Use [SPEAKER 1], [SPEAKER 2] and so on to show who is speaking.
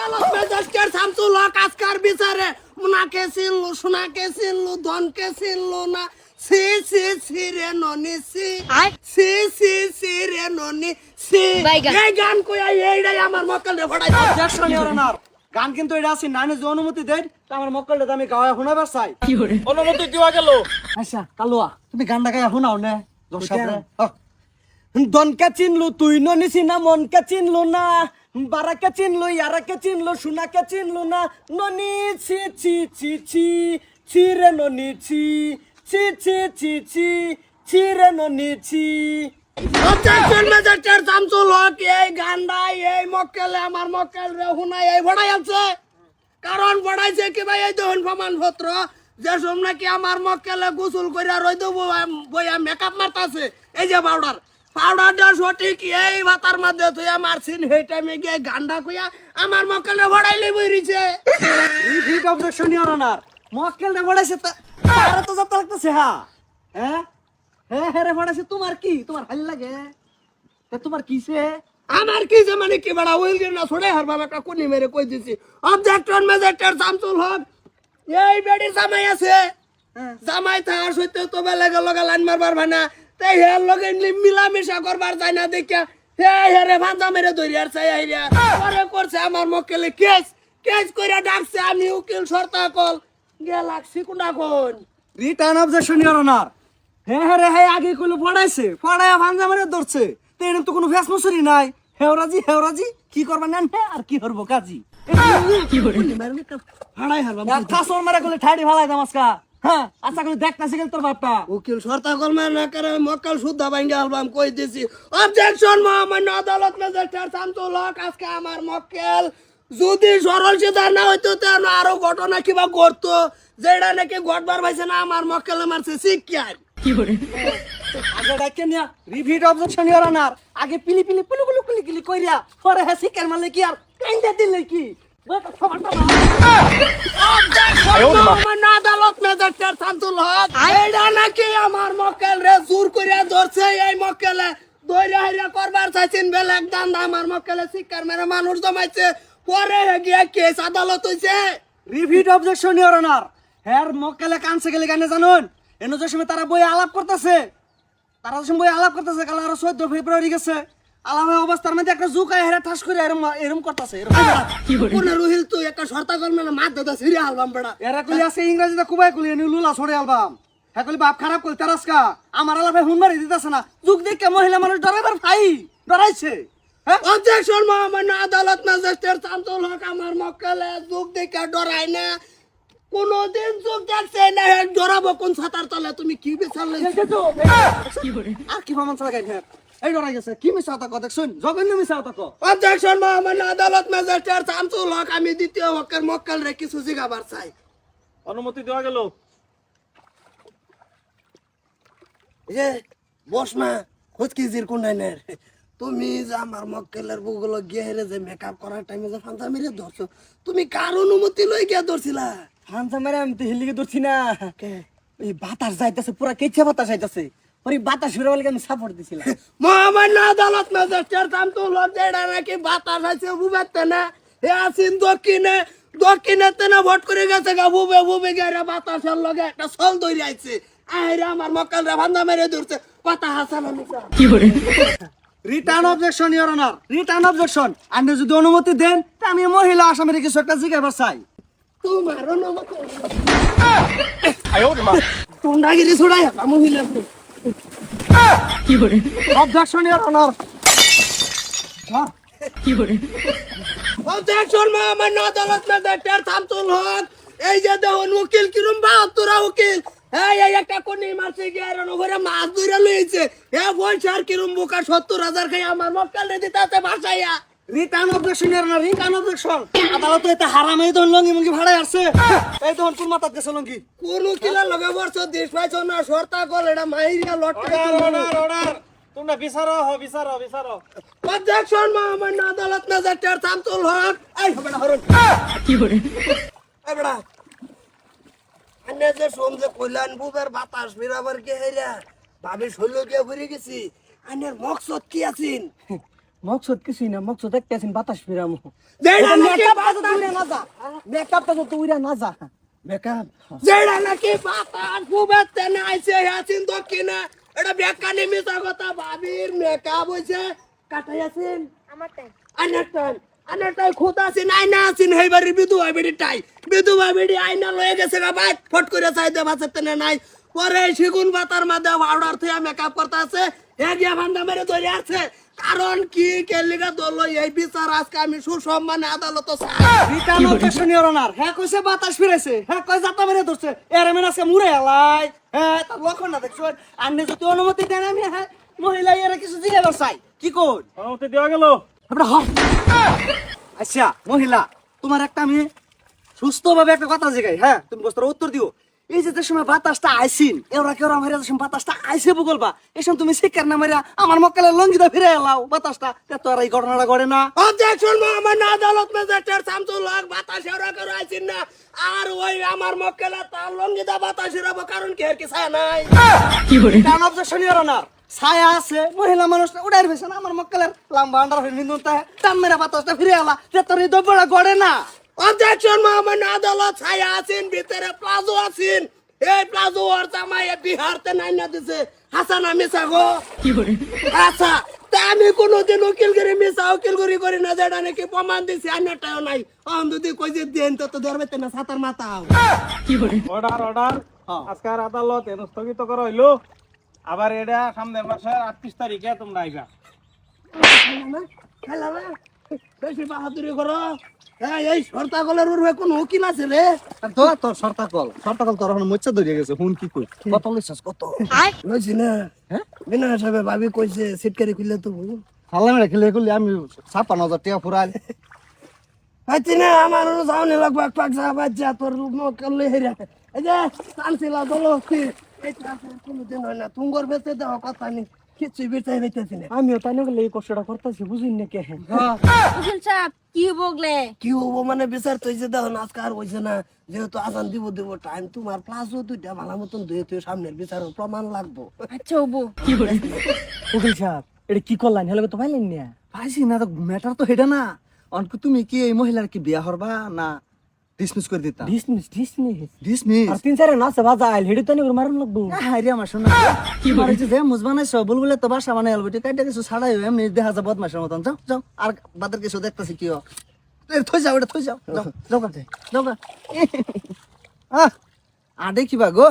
[SPEAKER 1] আদালত ম্যাজিস্ট্রেট শামসুল হক আজকার বিচারে মুনাকে চিনলো সোনাকে চিনলো ধনকে চিনলো না সি সি সি রে ননি সি সি সি সি রে ননি সি এই গান কইয়া এইটাই আমার মক্কেল রে ফড়াই
[SPEAKER 2] অবজেকশন ইওর অনার গান কিন্তু এটা আছে নানি যে অনুমতি দেন তা আমার মক্কেলটা আমি গাওয়া শোনাবার চাই
[SPEAKER 3] অনুমতি দেওয়া গেল।
[SPEAKER 2] আচ্ছা কালুয়া তুমি গানটা গায়া শোনাও নে দর্শকরে দনকে চিনলু তুই ননিসি না মনকে চিনলু না বারাকে চিনলু ইয়ারাকে চিনলু সোনাকে চিনলু না ননি ছি ছি ছি ছি ছি রে ননি ছি ছি ছি ছি ছি ছি রে ননি ছি
[SPEAKER 1] অবজেকশন ম্যাজিস্ট্রেট শামসুল হক এই গান্ডাই এই মক্কেলে আমার মক্কেল রে হুনাই এই ফড়াই আছে কারণ ফড়াইছে কি ভাই এই দেখুন প্রমাণপত্র যে সব নাকি আমার মক্কেলে গোসল কইরা রই দেব বইয়া মেকআপ মারতাছে এই যে পাউডারটা সঠিক এই ভাতার মধ্যে তুই মারছিন সেই টাইমে গিয়ে গান্ডা কইয়া আমার মক্কেলে ফড়াইলে বইরিছে
[SPEAKER 2] রিপিট অবজেকশন ইওর অনার মক্কেলটা বড়াইছে তারা তো যত লাগতেছে হ্যাঁ হ্যাঁ হ্যাঁ হ্যাঁ রে বড়াইছে তোমার কি তোমার ভাল লাগে তা তোমার কিসে
[SPEAKER 1] আমার কি যে মানে কি বড়া ওইল না ছড়ে হারবাম একটা কোনি মেরে কই দিছি অবজেকশন ম্যাজিস্ট্রেট শামসুল হক এই বেডি জামাই আছে জামাই থাকার সত্য তো বেলা গেল লাইন মারবার ভানা তাই হের লগে মিলামিশা করবার যায় না দেখা হে রে ভাঞ্জা মেরে ধরিয়ার চাই আইরা পরে করছে আমার মক্কেলে কেস কেস কইরা ডাকছে আমি উকিল শর্তা কল গেলাক্সি কোনা কোন
[SPEAKER 2] রিটার্ন অবজেকশন ইওর অনার হ্যাঁ হ্যাঁ রে হ্যাঁ আগে কইলো পড়াইছে পড়ায়া ভাঞ্জা মারে ধরছে তো এর তো কোনো ফেস মসুরি নাই হেওরাজি কি করবা নেন আর কি করব কাজী
[SPEAKER 1] কি করে হাড়াই হারবাম
[SPEAKER 2] কাসর মারা কইলে ঠাড়ি ফালাই দামাসকা হ্যাঁ আচ্ছা কইলে দেখতাছি গেল তোর বাপটা
[SPEAKER 1] উকিল শর্তা কল না করে মক্কেল শুদ্ধা ভাঙ্গা আলবাম কই দিছি অবজেকশন মহামান্য আদালত ম্যাজিস্ট্রেট শামসুল হক আজকে আমার মক্কেল যদি সরল সিধা না হইতো তাহলে আরো ঘটনা কিবা ঘটতো যেটা নাকি ঘটবার পাইছে না আমার মক্কেলে মারছে শিক্ষার
[SPEAKER 2] আগে ডাকে নিয়া রিপিট অবজেকশন ইওর অনার আগে পিলি কুলি কইরা পরে হ্যাঁ শিকার মারলে কি আর কাইন্দা দিলে কি
[SPEAKER 1] মহামান্য আদালত ম্যাজিস্ট্রেট শামসুল হক এইটা নাকি আমার মক্কেল রে জোর কইরা ধরছে এই মক্কেলে দইরা হাইরা করবার চাইছেন বেলেগ দান্দা আমার মক্কেলে শিক্ষার মেরে মানুষ জমাইছে পরে গিয়া কেস আদালত হইছে
[SPEAKER 2] রিপিট অবজেকশন ইওর অনার হ্যাঁ মক্কেলে কানছে গেলে গানে জানুন এনে যে সময় তারা বই আলাপ করতেছে কাল আরো 14 ফেব্রুয়ারি গেছে আলাপ অবস্থার মধ্যে একটা জুকায় হেরা ঠাস করে এরম করতেছে
[SPEAKER 1] কোন রুহিল তুই একটা শর্তা কল মানে মার দাদা সিরি আলবাম বড়া
[SPEAKER 2] এরা কলি আছে ইংরেজিতে কুবাই কলি এনে লুলা ছড়ে অ্যালবাম হ্যাঁ কলি বাপ খারাপ করি তারাসকা আমার আলাপে হুন মারি দিতেছে না যুগ দেখে মহিলা মানুষ ডরাইবার ভাই ডরাইছে
[SPEAKER 1] অবজেকশন মহামান্য আদালত ম্যাজিস্ট্রেট শামসুল হক আমার মক্কেলে যুগ দেখে ডরাই না কোনদিন যুগ দেখছে না ডরাবো কোন ছাতার তলে তুমি কি বিচারলে
[SPEAKER 2] আর কি মামন চালাগাই হ্যাঁ এই ডরাই গেছে কি মিছা কথা দেখছুন জঘন্য মিছা কথা
[SPEAKER 1] অবজেকশন মহামান্য আদালত ম্যাজিস্ট্রেট শামসুল হক আমি দ্বিতীয় হকের মক্কেল রে কিছু জিগাবার চাই
[SPEAKER 3] অনুমতি দেওয়া গেল।
[SPEAKER 1] যে বস না খুঁজকিজির কোনাইনের তুমি যে আমার মক্কেলের বুগুলো গিয়ে হেরে যে মেকআপ করার টাইমে যে ফান্তা মেরে ধরছো তুমি কার অনুমতি লই গিয়া ধরছিলা
[SPEAKER 2] হানসা মারে আমি তো হিলিকে ধরছি না এই বাতাস যাইতাছে পুরা কেচা বাতাস যাইতাছে ওই বাতাস ফিরে বলে আমি সাপোর্ট দিছিলাম
[SPEAKER 1] মহামান্য আদালত ম্যাজিস্ট্রেট শামসুল হক যেটা নাকি বাতাস আছে বুবাতে না হে আসিন দক্ষিণেতে না ভোট করে গেছে গা বুবে গেরা বাতাসের লগে একটা সল দইরে আইছে আইরা আমার মক্কেল রে ফান্তা মেরে ধরছে কথা হাসান মিছা
[SPEAKER 2] return objection your honour return objection আপনি যদি অনুমতি দেন তা আমি মহিলা আসামের কিছু একটা জিজ্ঞাসা চাই
[SPEAKER 1] তোমার অনুমতি তোমরাগিরি ছড়াই মহিলা
[SPEAKER 2] অবজেকশন ইওর অনার
[SPEAKER 1] অবজেকশন মহামান্য আদালত ম্যাজিস্ট্রেট শামসুল হক এই যে দেখুন উকিল কিরম 72 উকিল এই একটা কোনি মারছে গিয়ে ঘরে মাছ ধরে লইছে বলছে কিরম বোকা 70,000 খাই আমার মক্কেল রে দিতে ভাষাইয়া
[SPEAKER 2] return objection your honour return objection আদালতে এটা হারামে দন লঙ্গি মুঙ্গি ভাড়ায় আসছে এই দন কোন মাথাত গেছে লঙ্গি
[SPEAKER 1] কোন উকিলের লগে বর্ষ দেশ পাইছো না শর্তা কল এটা মাইরিয়া লটকা
[SPEAKER 3] অর্ডার তোমরা বিচারো
[SPEAKER 1] অবজেকশন মহামান্য আদালত ম্যাজিস্ট্রেট শামসুল হক এই হবেনা হরন এই বড়া আনে যে সমজে কইলান বুবের বাতাস ফিরাবার কে হেরা ভাবি শৈল কে ঘুরে গেছি আনের মকসদ কি আছিন
[SPEAKER 2] মকসদ কিছুই না, মকসদ একটা আছেন বাতাস ফিরামু।
[SPEAKER 1] যেটা নাকি
[SPEAKER 2] মেকআপ তো উইরা না যা।
[SPEAKER 1] বেকার যেটা নাকি বাতাস ফুবেতে না আইছে আছেন তো কিনা এটা বেকানি মিছা কথা ভাবির মেকআপ হইছে কাটাই আছেন
[SPEAKER 4] আমারটাই
[SPEAKER 1] আনারটাই খুদ আছেন আইনা আছেন হেবারি বিধবা বেড়ি আইনা লয়ে গেছে গা বাইক ফট করে চাইতে বাঁচাতে না নাই পরে সেগুন পাতার মাঝে পাউডার থেকে মেকআপ করতে আছে এগিয়ে ভান্ডা মেরে ধরে আছে কারণ কি কেলিগা দল এই বিচার আজকে আমি সুসম্মানে আদালত
[SPEAKER 2] রিটার্ন অবজেকশন ইওর অনার। হ্যাঁ কইছে বাতাস ফিরেছে, হ্যাঁ কই জাতা মেরে ধরছে, এর মেন আছে মুরে আলাই। হ্যাঁ তার লক্ষণ না দেখছো, আন্নে যদি অনুমতি দেন আমি হ্যাঁ মহিলা এর কিছু জিজ্ঞাসা চাই। কি কোন
[SPEAKER 3] অনুমতি দেওয়া গেল।
[SPEAKER 2] আমরা হ। আচ্ছা মহিলা, তোমার একটা আমি সুস্থভাবে একটা কথা জিগাই, হ্যাঁ তুমি বস্তার উত্তর দিও। এই যে সময় বাতাসটা আইসিন এওরা কেউ আমার সময় বাতাসটা আইসে বলবা এসব তুমি শিকার না মারিয়া আমার মক্কালে লঙ্গিটা ফিরে এলাও বাতাসটা তো আর এই ঘটনাটা ঘটে না।
[SPEAKER 1] অবজেকশন মোহাম্মদ আদালত ম্যাজিস্ট্রেট শামসুল হক বাতাস এরা করে আইছেন না আর ওই আমার মক্কেলে তার লঙ্গিদা বাতাস এরাবো কারণ কি আর কি ছায়া নাই
[SPEAKER 2] কারণ অবজেকশন ইওর অনার, ছায়া আছে মহিলা মানুষ উড়াই ফেছে না আমার মক্কালের লাম্বা আন্ডার হয়ে নিন্দুনটা টান মেরা বাতাসটা ফিরে এলা তোর এই দ্রব্যটা ঘটে না।
[SPEAKER 1] অবজেকশন মোহাম্মদ আদালত ছায়া আছেন ভিতরে প্লাজো আছেন এই প্লাজো ওর জামাই বিহারতে নাই না দিছে হাসান আমি সাগো আচ্ছা তা আমি কোনোদিন উকিলগিরি মিশা উকিলগিরি করি না যেটা নাকি প্রমাণ দিছি আন্যটাও নাই অন যদি কই যে দেন তো ধরবে না সাতার মাথা
[SPEAKER 3] অর্ডার অর্ডার আজকের আদালত এন স্থগিত করা হইলো। আবার এটা সামনের মাসের 38 তারিখে তোমরা আইবা।
[SPEAKER 1] খেলা না বেশি বাহাদুরি করো হ্যাঁ এই সরতাগলের উর্বে কোন উকিল আছে রে
[SPEAKER 2] তোর সরতাকল তোর এখন মোচ্চা ধরিয়ে গেছে হুন কি কই কত লইছস কত
[SPEAKER 1] লইছি না
[SPEAKER 2] হ্যাঁ
[SPEAKER 1] বিনা হিসাবে ভাবি কইছে সিটকারি খুললে তো
[SPEAKER 2] হাল্লা মেরে খেলে করলে আমি 56,000 টাকা ফুরাল।
[SPEAKER 1] আচ্ছা না আমার যাওনি লাগবে এক পাক যা বাচ্চা তোর রূপ করলে হেরা এই যে চালছিলা বলো কি এই কোনদিন হয় না তুঙ্গর বেঁচে দেওয়া কথা নেই কিছুই বেঁচে হইতেছি না
[SPEAKER 2] আমিও তাই না এই কষ্টটা করতেছি বুঝিন না কে।
[SPEAKER 4] উকিল সাহেব কি বগলে
[SPEAKER 1] কি হবো মানে বিচার তো যে দেখো আজকে আর হয়েছে না যেহেতু আজান দিব টাইম তোমার প্লাসও দুইটা ভালো মতন ধুয়ে তুই সামনের বিচার প্রমাণ লাগবো
[SPEAKER 4] আচ্ছা ওবু
[SPEAKER 2] উকিল সাহেব এটা কি করলেন হেলে তো পাইলেন না পাইছি না তো ম্যাটার তো এটা না অনক তুমি কি এই মহিলার কি বিয়া হরবা না ডিসমিস করে দিতা ডিসমিস আর তিন চারে নাচে বাজাইল হেডি তো নি মারন লাগবো আরে আমার শোনা কি মারছে যে মুজ বানাইছো বুলবুলে তো বাসা বানাই আলবটি কাইটা কিছু ছাড়াই এমনি দেখা যা বদমাশের মতন যাও যাও আর বাদের কিছু দেখতাছি কি থই যাও এটা থই যাও যাও যাও কাছে যাও আহ আডে কিবা গো